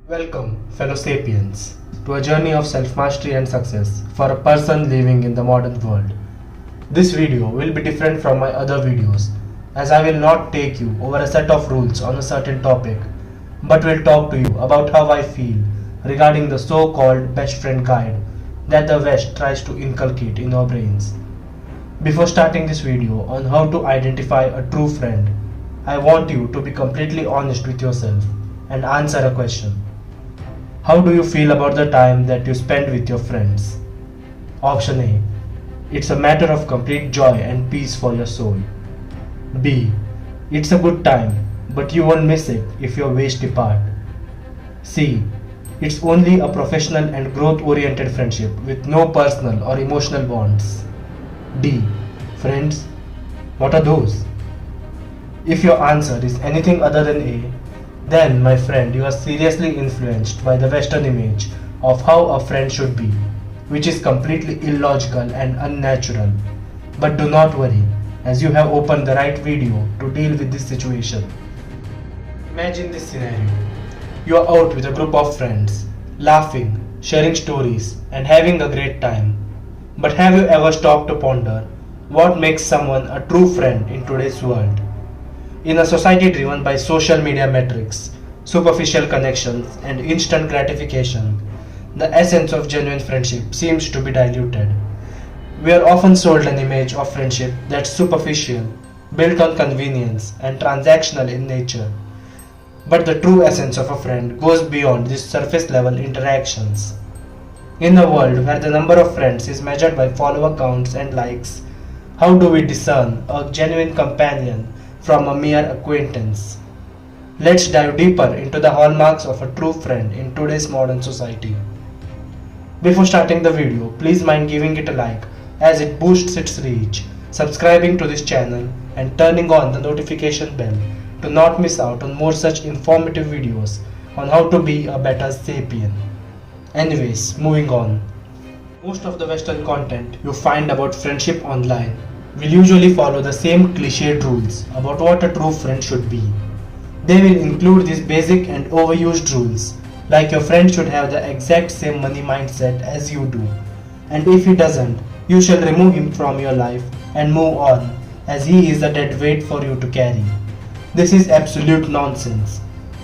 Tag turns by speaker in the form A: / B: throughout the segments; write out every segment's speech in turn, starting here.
A: Welcome, fellow sapiens, to a journey of self-mastery and success for a person living in the modern world. This video will be different from my other videos, as I will not take you over a set of rules on a certain topic, but will talk to you about how I feel regarding the so-called best friend guide that the West tries to inculcate in our brains. Before starting this video on how to identify a true friend, I want you to be completely honest with yourself and answer a question. How do you feel about the time that you spend with your friends? Option A. It's a matter of complete joy and peace for your soul. B. It's a good time, but you won't miss it if your ways depart. C. It's only a professional and growth-oriented friendship with no personal or emotional bonds. D. Friends? What are those? If your answer is anything other than A, then, my friend, you are seriously influenced by the Western image of how a friend should be, which is completely illogical and unnatural. But do not worry, as you have opened the right video to deal with this situation. Imagine this scenario. You are out with a group of friends, laughing, sharing stories, and having a great time. But have you ever stopped to ponder what makes someone a true friend in today's world? In a society driven by social media metrics, superficial connections, and instant gratification, the essence of genuine friendship seems to be diluted. We are often sold an image of friendship that's superficial, built on convenience, and transactional in nature. But the true essence of a friend goes beyond these surface level interactions. In a world where the number of friends is measured by follower counts and likes, how do we discern a genuine companion from a mere acquaintance? Let's dive deeper into the hallmarks of a true friend in today's modern society. Before starting the video, please mind giving it a like as it boosts its reach, subscribing to this channel and turning on the notification bell to not miss out on more such informative videos on how to be a better sapien. Anyways, moving on. Most of the Western content you find about friendship online will usually follow the same cliched rules about what a true friend should be. They will include these basic and overused rules, like your friend should have the exact same money mindset as you do, and if he doesn't, you shall remove him from your life and move on, as he is a dead weight for you to carry. This is absolute nonsense.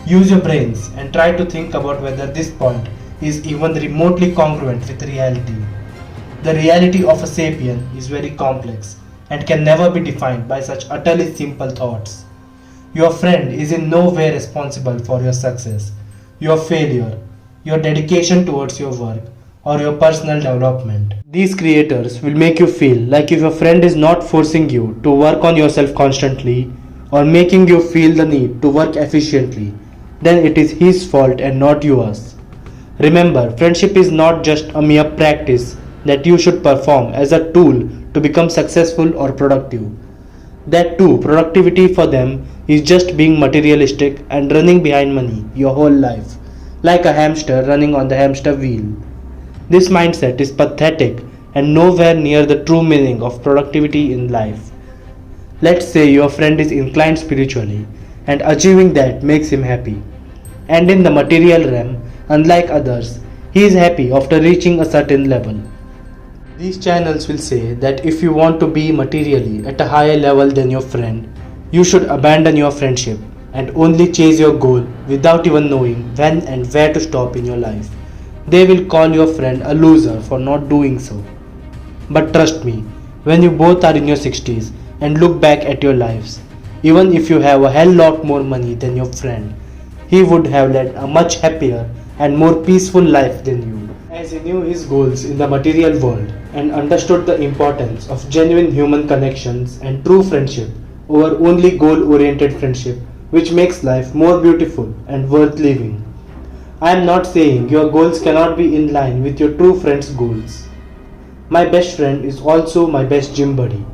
A: Use your brains and try to think about whether this point is even remotely congruent with reality. The reality of a sapien is very complex and can never be defined by such utterly simple thoughts. Your friend is in no way responsible for your success, your failure, your dedication towards your work, or your personal development. These creators will make you feel like if your friend is not forcing you to work on yourself constantly or making you feel the need to work efficiently, then it is his fault and not yours. Remember, friendship is not just a mere practice that you should perform as a tool to become successful or productive. That too, productivity for them is just being materialistic and running behind money your whole life, like a hamster running on the hamster wheel. This mindset is pathetic and nowhere near the true meaning of productivity in life. Let's say your friend is inclined spiritually and achieving that makes him happy. And in the material realm, unlike others, he is happy after reaching a certain level. These channels will say that if you want to be materially at a higher level than your friend, you should abandon your friendship and only chase your goal without even knowing when and where to stop in your life. They will call your friend a loser for not doing so. But trust me, when you both are in your 60s and look back at your lives, even if you have a hell lot more money than your friend, he would have led a much happier and more peaceful life than you, as he knew his goals in the material world and understood the importance of genuine human connections and true friendship over only goal-oriented friendship, which makes life more beautiful and worth living. I am not saying your goals cannot be in line with your true friend's goals. My best friend is also my best gym buddy.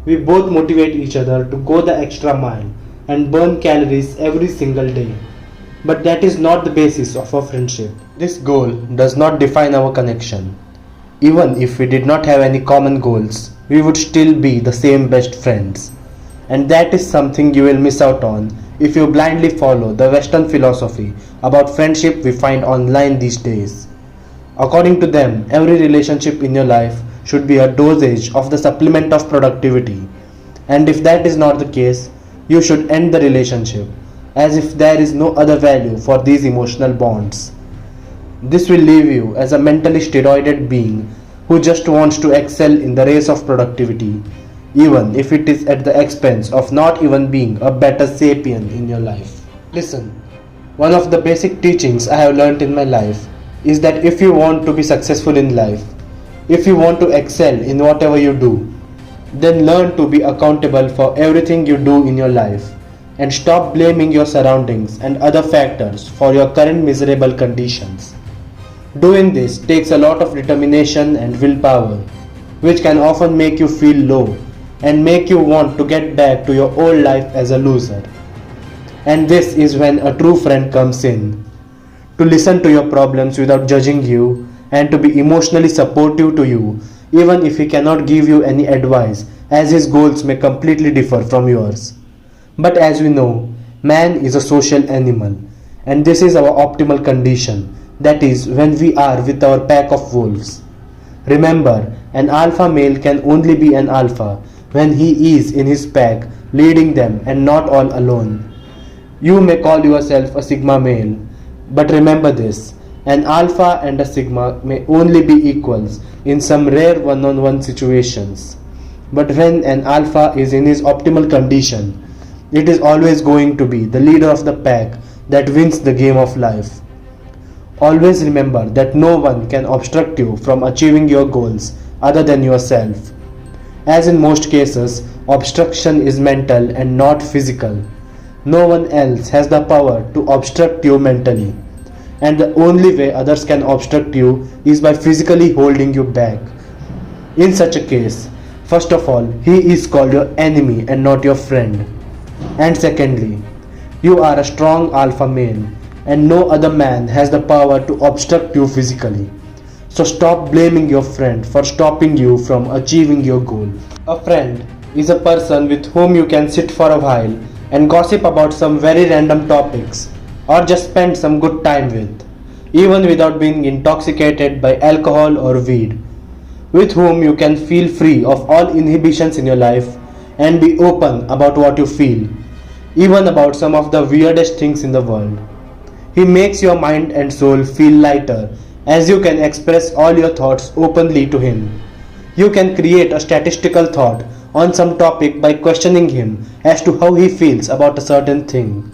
A: We both motivate each other to go the extra mile and burn calories every single day. But that is not the basis of our friendship. This goal does not define our connection. Even if we did not have any common goals, we would still be the same best friends. And that is something you will miss out on if you blindly follow the Western philosophy about friendship we find online these days. According to them, every relationship in your life should be a dosage of the supplement of productivity, and if that is not the case, you should end the relationship, as if there is no other value for these emotional bonds. This will leave you as a mentally steroided being who just wants to excel in the race of productivity, even if it is at the expense of not even being a better sapien in your life. Listen, one of the basic teachings I have learned in my life is that if you want to be successful in life, if you want to excel in whatever you do, then learn to be accountable for everything you do in your life and stop blaming your surroundings and other factors for your current miserable conditions. Doing this takes a lot of determination and willpower, which can often make you feel low and make you want to get back to your old life as a loser. And this is when a true friend comes in, to listen to your problems without judging you and to be emotionally supportive to you, even if he cannot give you any advice, as his goals may completely differ from yours. But as we know, man is a social animal, and this is our optimal condition, that is, when we are with our pack of wolves. Remember, an alpha male can only be an alpha when he is in his pack, leading them and not all alone. You may call yourself a sigma male, but remember this, an alpha and a sigma may only be equals in some rare one-on-one situations. But when an alpha is in his optimal condition, it is always going to be the leader of the pack that wins the game of life. Always remember that no one can obstruct you from achieving your goals other than yourself. As in most cases, obstruction is mental and not physical. No one else has the power to obstruct you mentally, and the only way others can obstruct you is by physically holding you back. In such a case, first of all, he is called your enemy and not your friend. And secondly, you are a strong alpha male, and no other man has the power to obstruct you physically. So stop blaming your friend for stopping you from achieving your goal. A friend is a person with whom you can sit for a while and gossip about some very random topics, or just spend some good time with, even without being intoxicated by alcohol or weed, with whom you can feel free of all inhibitions in your life and be open about what you feel, even about some of the weirdest things in the world. He makes your mind and soul feel lighter as you can express all your thoughts openly to him. You can create a statistical thought on some topic by questioning him as to how he feels about a certain thing.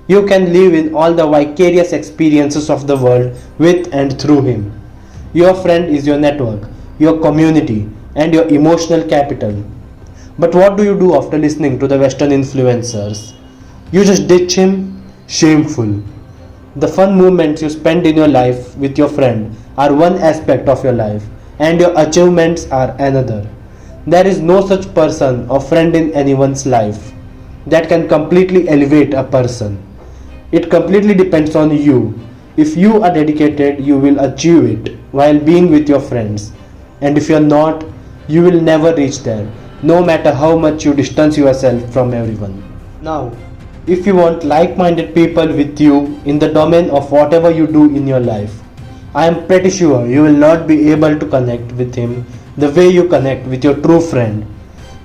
A: You can live in all the vicarious experiences of the world with and through him. Your friend is your network, your community, and your emotional capital. But what do you do after listening to the Western influencers? You just ditch him? Shameful. The fun moments you spend in your life with your friend are one aspect of your life, and your achievements are another. There is no such person or friend in anyone's life that can completely elevate a person. It completely depends on you. If you are dedicated, you will achieve it while being with your friends. And if you are not, you will never reach there, no matter how much you distance yourself from everyone. Now, if you want like-minded people with you in the domain of whatever you do in your life, I am pretty sure you will not be able to connect with him the way you connect with your true friend.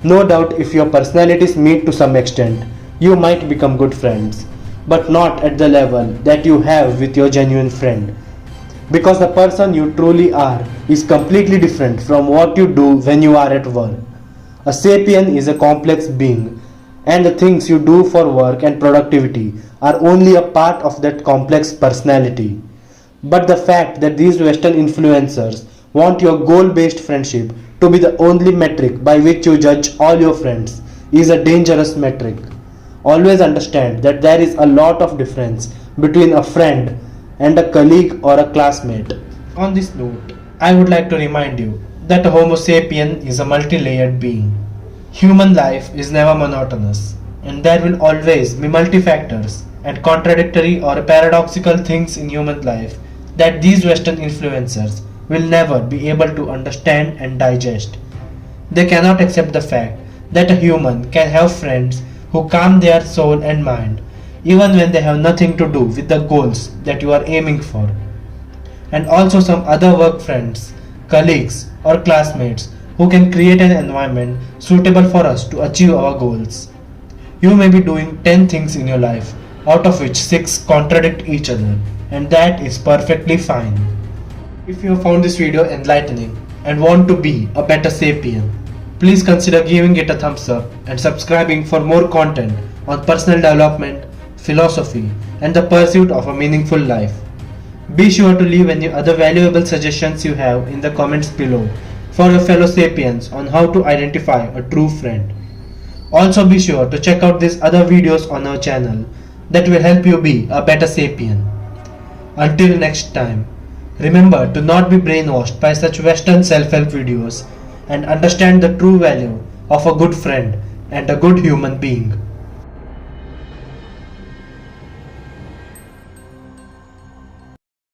A: No doubt if your personalities meet to some extent, you might become good friends, but not at the level that you have with your genuine friend. Because the person you truly are is completely different from what you do when you are at work. A sapien is a complex being, and the things you do for work and productivity are only a part of that complex personality. But the fact that these Western influencers want your goal-based friendship to be the only metric by which you judge all your friends is a dangerous metric. Always understand that there is a lot of difference between a friend and a colleague or a classmate. On this note, I would like to remind you that a Homo sapien is a multi-layered being. Human life is never monotonous, and there will always be multi-factors and contradictory or paradoxical things in human life that these Western influencers will never be able to understand and digest. They cannot accept the fact that a human can have friends who calm their soul and mind even when they have nothing to do with the goals that you are aiming for. And also some other work friends, colleagues, or classmates who can create an environment suitable for us to achieve our goals. You may be doing 10 things in your life, out of which 6 contradict each other, and that is perfectly fine. If you have found this video enlightening and want to be a better sapien, please consider giving it a thumbs up and subscribing for more content on personal development, philosophy, and the pursuit of a meaningful life. Be sure to leave any other valuable suggestions you have in the comments below for your fellow sapiens on how to identify a true friend. Also be sure to check out these other videos on our channel that will help you be a better sapien. Until next time, remember to not be brainwashed by such Western self-help videos and understand the true value of a good friend and a good human being.